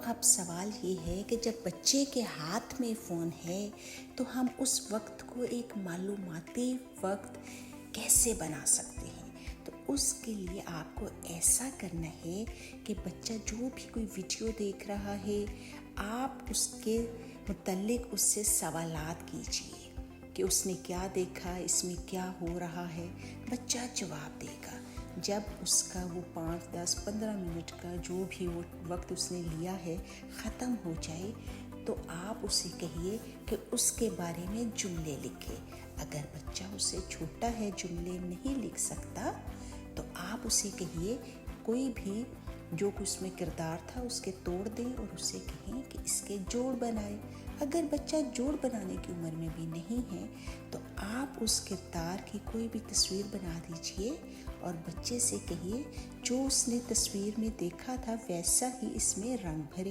अब सवाल ये है कि जब बच्चे के हाथ में फ़ोन है तो हम उस वक्त को एक मालूमाती वक्त कैसे बना सकते हैं। तो उसके लिए आपको ऐसा करना है कि बच्चा जो भी कोई वीडियो देख रहा है, आप उसके मुतल्लिक उससे सवालात कीजिए कि उसने क्या देखा, इसमें क्या हो रहा है। बच्चा जवाब देगा। जब उसका वो 5, 10, 15 मिनट का जो भी वो वक्त उसने लिया है ख़त्म हो जाए, तो आप उसे कहिए कि उसके बारे में जुमले लिखे। अगर बच्चा उससे छोटा है, जुमले नहीं लिख सकता, तो आप उसे कहिए कोई भी जो उसमें किरदार था उसके तोड़ दें और उसे कहें कि इसके जोड़ बनाए। अगर बच्चा जोड़ बनाने की उम्र में भी नहीं है तो आप उस किरदार की कोई भी तस्वीर बना दीजिए और बच्चे से कहिए जो उसने तस्वीर में देखा था वैसा ही इसमें रंग भरे।